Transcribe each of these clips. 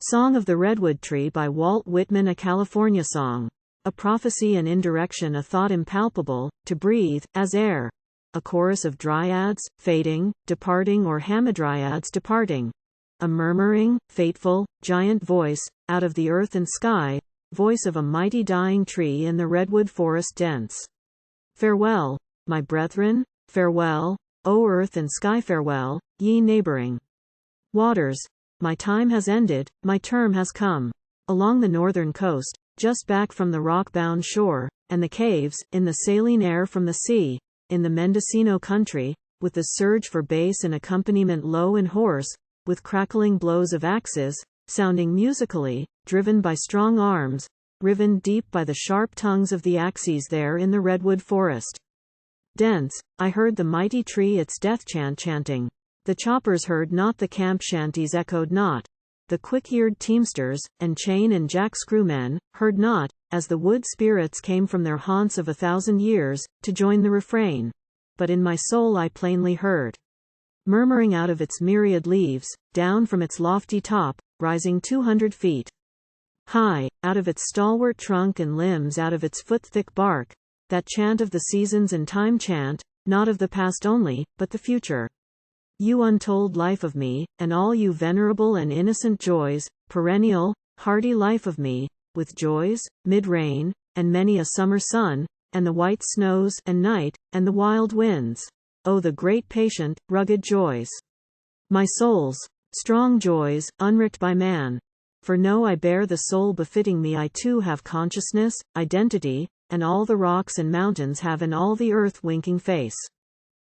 Song of the Redwood-Tree by Walt Whitman. A California song. A prophecy and indirection, a thought impalpable, to breathe, as air. A chorus of dryads, fading, departing, or hamadryads departing. A murmuring, fateful, giant voice, out of the earth and sky, voice of a mighty dying tree in the redwood forest dense. Farewell, my brethren, farewell, O earth and sky, farewell, ye neighboring waters. My time has ended, my term has come. Along the northern coast, just back from the rock-bound shore, and the caves, in the saline air from the sea, in the Mendocino country, with the surge for bass and accompaniment low and hoarse, with crackling blows of axes, sounding musically, driven by strong arms, riven deep by the sharp tongues of the axes there in the redwood forest dense, I heard the mighty tree its death-chant chanting. The choppers heard not, the camp shanties echoed not. The quick-eared teamsters, and chain and jack screwmen, heard not, as the wood spirits came from their haunts of 1,000 years, to join the refrain. But in my soul I plainly heard, murmuring out of its myriad leaves, down from its lofty top, rising 200 feet high, out of its stalwart trunk and limbs, out of its foot-thick bark, that chant of the seasons and time chant, not of the past only, but the future. You untold life of me, and all you venerable and innocent joys, perennial, hearty life of me, with joys, mid-rain, and many a summer sun, and the white snows, and night, and the wild winds. Oh, the great patient, rugged joys. My soul's strong joys, unricked by man. For know I bear the soul befitting me, I too have consciousness, identity, and all the rocks and mountains have, and all the earth winking face.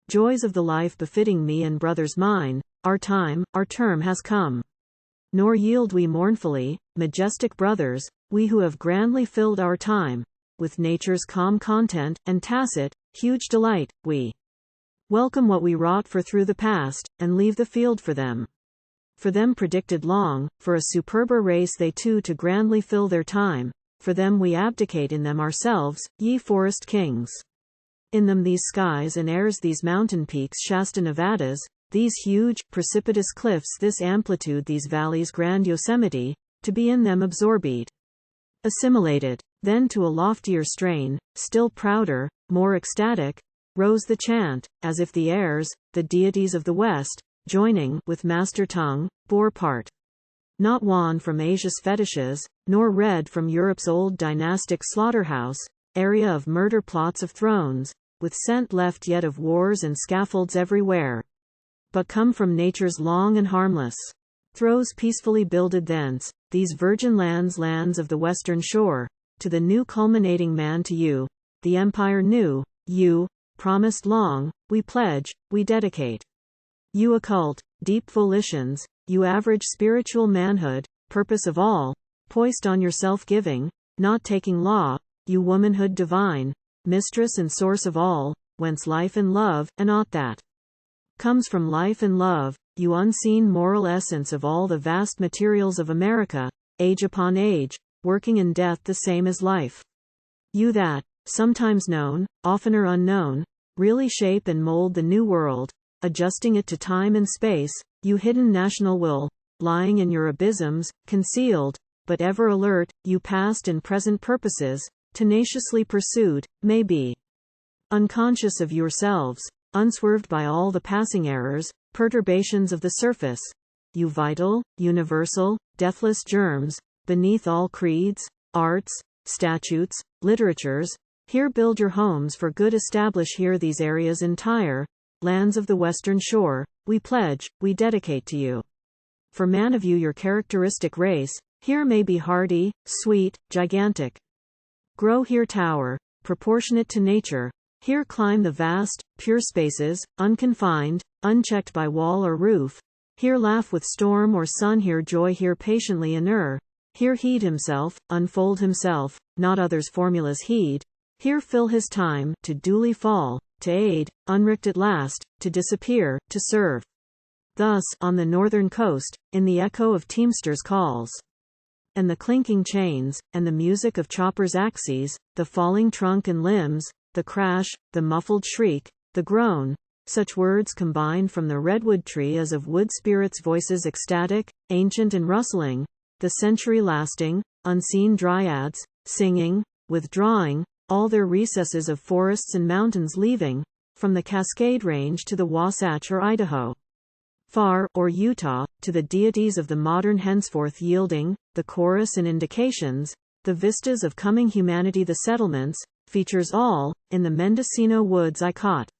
Joys of the life befitting me and brothers mine, our time, our term has come. Nor yield we mournfully, majestic brothers, we who have grandly filled our time, with nature's calm content, and tacit, huge delight, we welcome what we wrought for through the past, and leave the field for them. For them predicted long, for a superber race they too to grandly fill their time, for them we abdicate in them ourselves, ye forest kings. In them these skies and airs, these mountain peaks, Shasta Nevadas, these huge, precipitous cliffs, this amplitude, these valleys, grand Yosemite, to be in them absorbed, assimilated. Then to a loftier strain, still prouder, more ecstatic, rose the chant, as if the airs, the deities of the West, joining with master tongue, bore part. Not wan from Asia's fetishes, nor red from Europe's old dynastic slaughterhouse, area of murder, plots of thrones, with scent left yet of wars and scaffolds everywhere. But come from nature's long and harmless throes, peacefully builded thence, these virgin lands, lands of the western shore, to the new culminating man, to you, the empire new, you, promised long, we pledge, we dedicate. You occult, deep volitions, you average spiritual manhood, purpose of all, poised on your self-giving, not taking law, you womanhood divine, mistress and source of all, whence life and love, and aught that comes from life and love, you unseen moral essence of all the vast materials of America, age upon age, working in death the same as life. You that, sometimes known, oftener unknown, really shape and mold the new world, adjusting it to time and space, you hidden national will, lying in your abysms, concealed, but ever alert, you past and present purposes, tenaciously pursued, may be unconscious of yourselves, unswerved by all the passing errors, perturbations of the surface, you vital, universal, deathless germs, beneath all creeds, arts, statutes, literatures, here build your homes for good, establish here these areas entire, lands of the western shore, we pledge, we dedicate to you. For man of you your characteristic race, here may be hardy, sweet, gigantic. Grow here, tower, proportionate to nature, here climb the vast, pure spaces, unconfined, unchecked by wall or roof, here laugh with storm or sun, here joy, here patiently inure, here heed himself, unfold himself, not others' formulas heed, here fill his time, to duly fall, to aid, unricked at last, to disappear, to serve. Thus, on the northern coast, in the echo of teamsters' calls, and the clinking chains, and the music of choppers' axes, the falling trunk and limbs, the crash, the muffled shriek, the groan, such words combined from the redwood tree as of wood spirits' voices ecstatic, ancient and rustling, the century-lasting, unseen dryads, singing, withdrawing, all their recesses of forests and mountains leaving, from the Cascade Range to the Wasatch or Idaho, far, or Utah, to the deities of the modern henceforth yielding, the chorus and indications, the vistas of coming humanity, the settlements, features all, in the Mendocino woods I caught.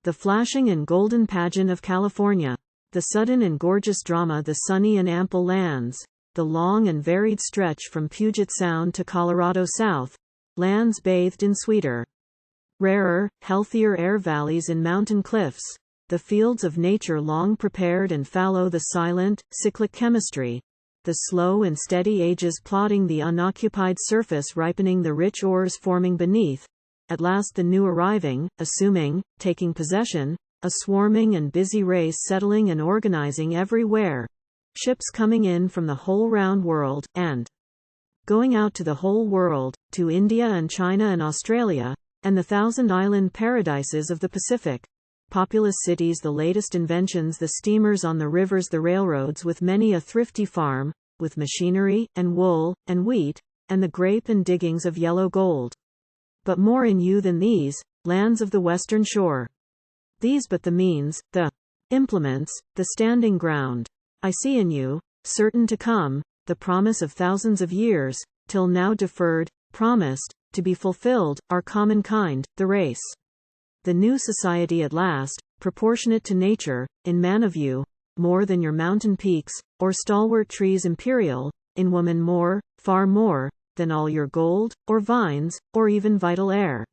The flashing and golden pageant of California. The sudden and gorgeous drama, the sunny and ample lands, the long and varied stretch from Puget Sound to Colorado South, lands bathed in sweeter, rarer, healthier air, valleys in mountain cliffs, the fields of nature long prepared and fallow, the silent, cyclic chemistry, the slow and steady ages plodding the unoccupied surface, ripening the rich ores forming beneath, at last the new arriving, assuming, taking possession, a swarming and busy race settling and organizing everywhere, ships coming in from the whole round world, and going out to the whole world, to India and China and Australia, and the thousand-island paradises of the Pacific. Populous cities, the latest inventions, the steamers on the rivers, the railroads, with many a thrifty farm, with machinery, and wool, and wheat, and the grape and diggings of yellow gold. But more in you than these, lands of the western shore. These but the means, the implements, the standing ground. I see in you, certain to come, the promise of thousands of years, till now deferred, promised, to be fulfilled, our common kind, the race. The new society at last, proportionate to nature, in man of you, more than your mountain peaks, or stalwart trees imperial, in woman more, far more, than all your gold, or vines, or even vital air.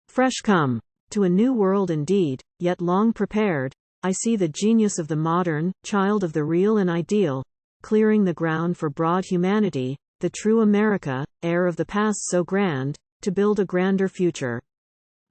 Fresh come, to a new world indeed, yet long prepared, I see the genius of the modern, child of the real and ideal, clearing the ground for broad humanity, the true America, heir of the past so grand, to build a grander future.